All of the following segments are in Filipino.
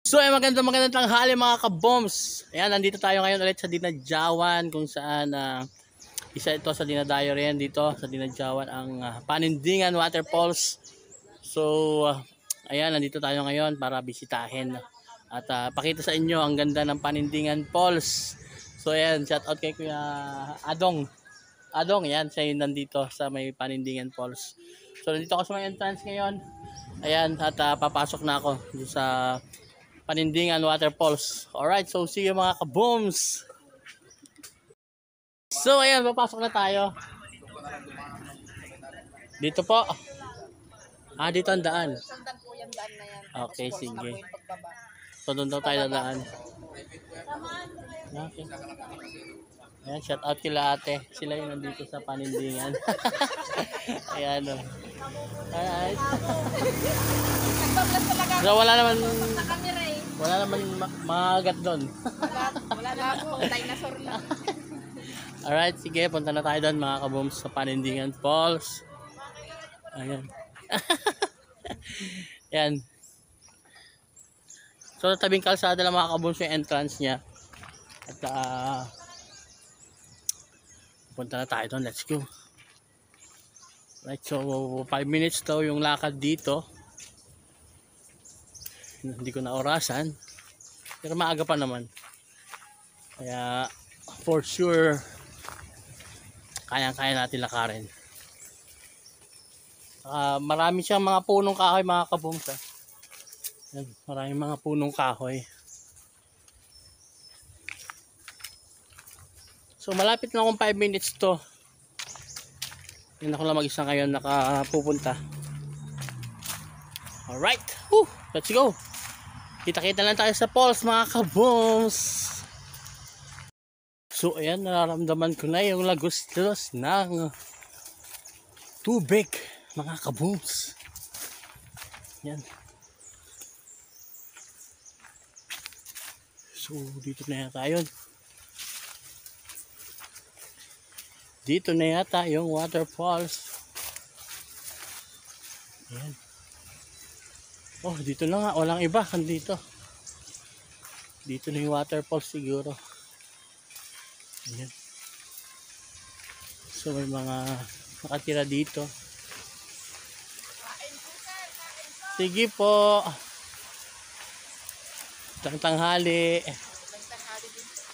So ay magandang tanghali mga kaboms. Ayan, nandito tayo ngayon ulit sa Dinadjawan kung saan isa ito sa dinadayo rin dito sa Dinadjawan ang Panindingan Waterfalls. So ayan, nandito tayo ngayon para bisitahin at pakita sa inyo ang ganda ng Panindingan Falls. So ayan, shout out kay Kuya Adong. Adong, yan, siya yung nandito sa may Panindingan Falls. So nandito ako sa may entrance ngayon. Ayan, at papasok na ako sa Panindingan Waterfalls. Alright, so see you mga kabooms. So ayan, papasok na tayo. Dito po. Dito ang daan. Sandan po yung daan na yan. Okay, sige. Pagbaba. So doon daw tayo dadaan. Okay. Ayan, shout out kila ate. Sila yung nandito sa Panindingan. Ayan o. Alright. So wala naman magat doon. Wala na po. Dinosaur na. Alright, sige. Punta na tayo doon mga kabooms sa Panindingan Falls. Ayan. Ayan. So tabing kalsada lang mga kabooms yung entrance niya. At punta na tayo doon. Let's go. Right, so 5 minutes daw yung lakad dito. Hindi ko na orasan. Pero maaga pa naman. Kaya for sure kayang-kaya natin lakarin. Marami siyang mga punong kahoy mga kabooms. Maraming mga punong kahoy. So malapit na akong 5 minutes to. Hindi ako lang mag-isa ngayon nakapupunta. Alright, let's go. Kita-kita lang tayo sa falls mga kabooms. So ayan, nararamdaman ko na yung lagos-los ng tubig mga kabooms. Yan. So dito na yata yun. Dito na yata yung waterfalls. Ayan. Oh, dito na nga. Walang iba. Dito. Dito na yung waterfalls siguro. Ayan. So may mga nakatira dito. Sige po. Tanghali.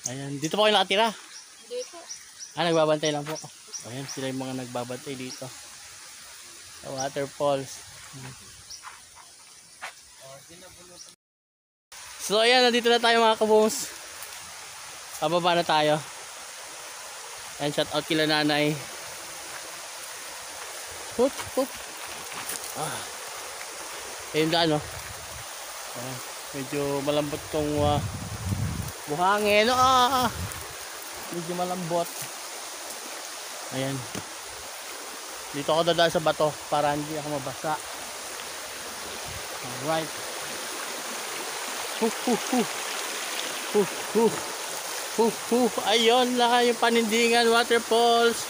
Ayan. Dito po kayo nakatira? Hindi po. Nagbabantay lang po. Ayan, sila yung mga nagbabantay dito. Sa waterfalls. So ayan, nandito na tayo mga kabooms. Pababa na tayo. Ayan, shout out kila nanay. Hup, hup. Ayun daan, no? Ayan, medyo malambot tong buhangin. Medyo malambot. Ayan. Dito ako dadaan sa bato para hindi ako mabasa. Alright. Ayun lang yung Panindingan Waterfalls.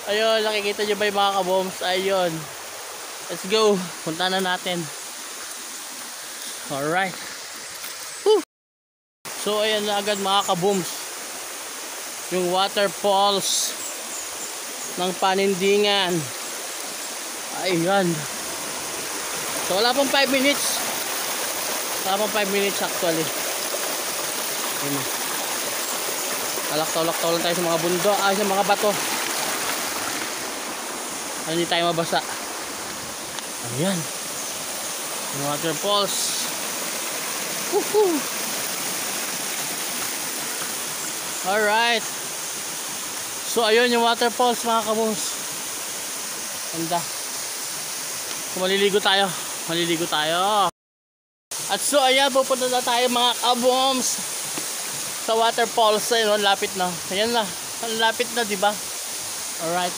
Ayun, nakikita nyo ba yung mga kabooms? Ayun. Let's go. Punta na natin. Alright. So ayan na agad mga kabooms. Yung waterfalls ng Panindingan. Ayan. So wala pang 5 minutes. Wala pang 5 minutes actually. Ayan. Talak-talak lang tayo sa mga bundok, sa mga bato. Hindi tayo mabasa. Ayan. Yung waterfalls. Alright. So ayun yung waterfalls mga kabooms. Ganda. So maliligo tayo. Maliligo tayo. At so ayan, pupunta na tayo mga kabooms sa waterfalls. Ayun, lapit na. Ayan na. Lapit na, diba? Alright.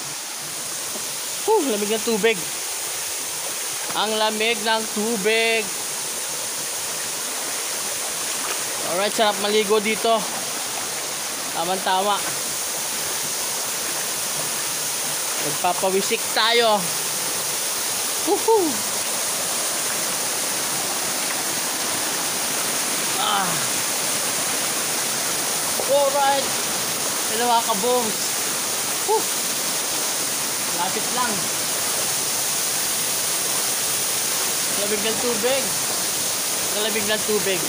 Lamig ng tubig. Ang lamig ng tubig. Alright, sarap maligo dito. Tama-tama. Magpapawisik tayo. Alright. Hello mga ka-booms. Woo! Lapit lang. Lamig ng tubig. Lamig ng tubig.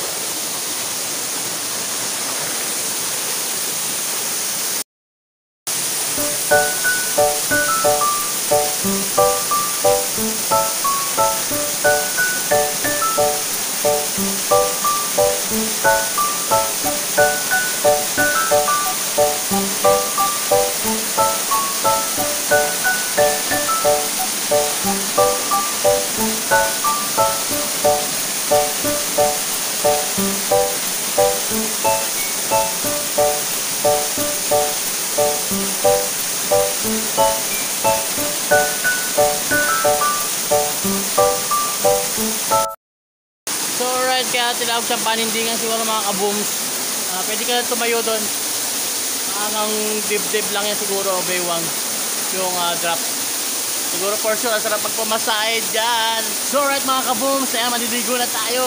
So alright, kaya tinawag siyang panindingan siguro mga ka-booms. Pwede ka na tumayo doon. Ang dibdib lang yan siguro, baywang yung drop. Siguro for sure, ang sarap magpamasahe dyan. So alright mga ka-booms, ayan, maniligo na tayo.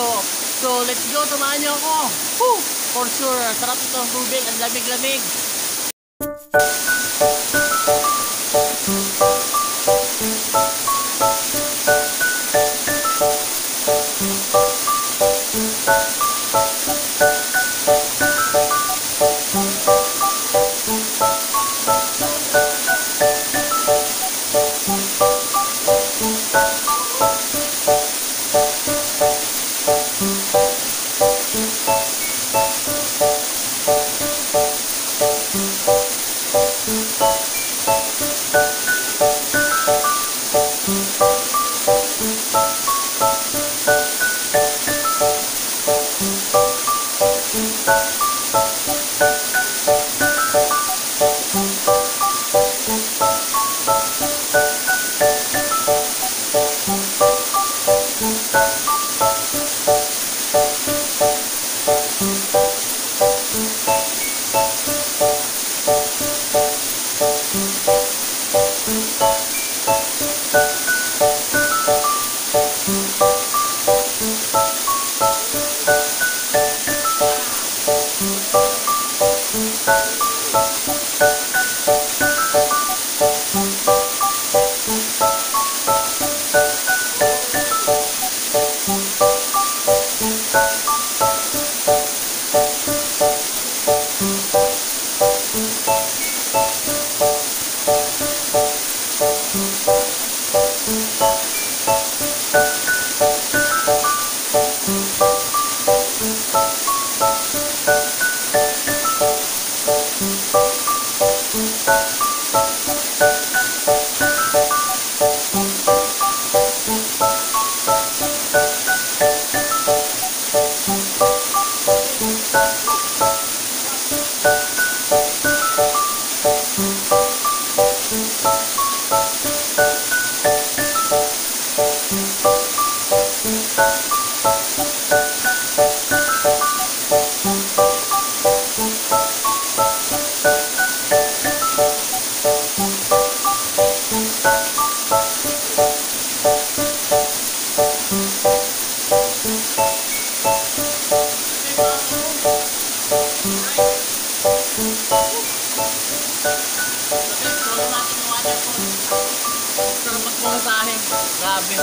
So let's go, tumahan niyo ako. Woo! For sure, ang sarap itong tubig, ang lamig-lamig. Sarap magpumasahe. Grabe.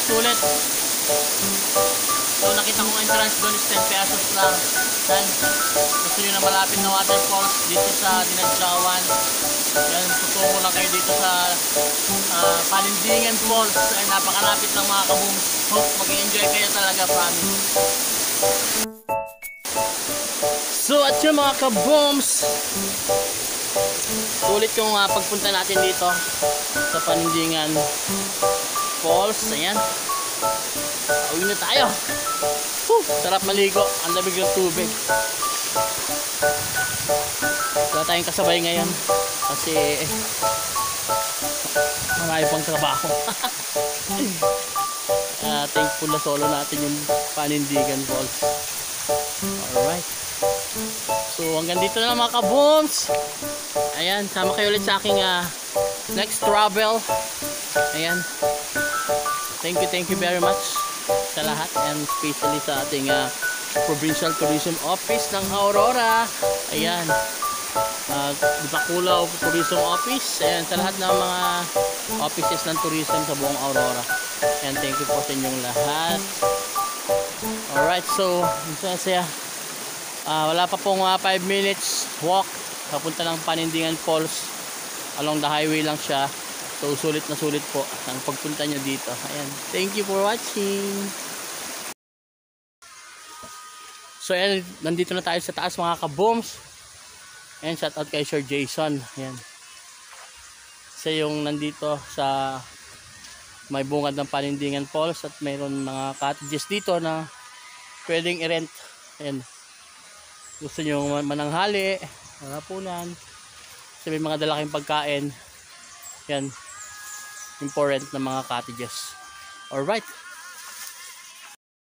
Sulit. So nakita kong entrance doon is 10 pesos lang. Yan. Gusto nyo na malapit na waterfalls dito sa Dinadjawan. Yan, tutungo lang kayo dito sa Panindingan Falls. Ay napakalapit ng mga kabooms. Hope mag-enjoy kayo talaga, promise. So at yun mga kabooms, sulit yung pagpunta natin dito sa Panindingan Falls. Ayan, uwi na tayo. Sarap maligo, ang lamig ng tubig. Wala tayong kasabay ngayon kasi marami pang trabaho. Thankful na solo natin yung Panindingan Falls. Alright, so hanggang dito na lang mga kabooms. Ayan, sama kayo ulit sa aking next travel. Ayan, thank you very much sa lahat, and especially sa ating Provincial Tourism Office ng Aurora. Ayan. Bacolao Tourism Office. Ayan, sa lahat ng mga offices ng tourism sa buong Aurora. Ayan, thank you po sa inyong lahat. Alright, so saya. Wala pa pong 5 minutes walk papunta ng Panindingan Falls. Along the highway lang siya. So sulit na sulit po ang pagpunta nyo dito. Ayan, thank you for watching. So ayan, nandito na tayo sa taas mga kabooms. Ayan, shout out kay Sir Jason. Ayan, siya yung nandito sa may bungad ng Panindingan Falls at mayroon mga cottages dito na pwedeng i-rent. Ayan, gusto nyo mananghali, hapunan, so may mga dalaking pagkain. Yan, important na mga cottages. Alright.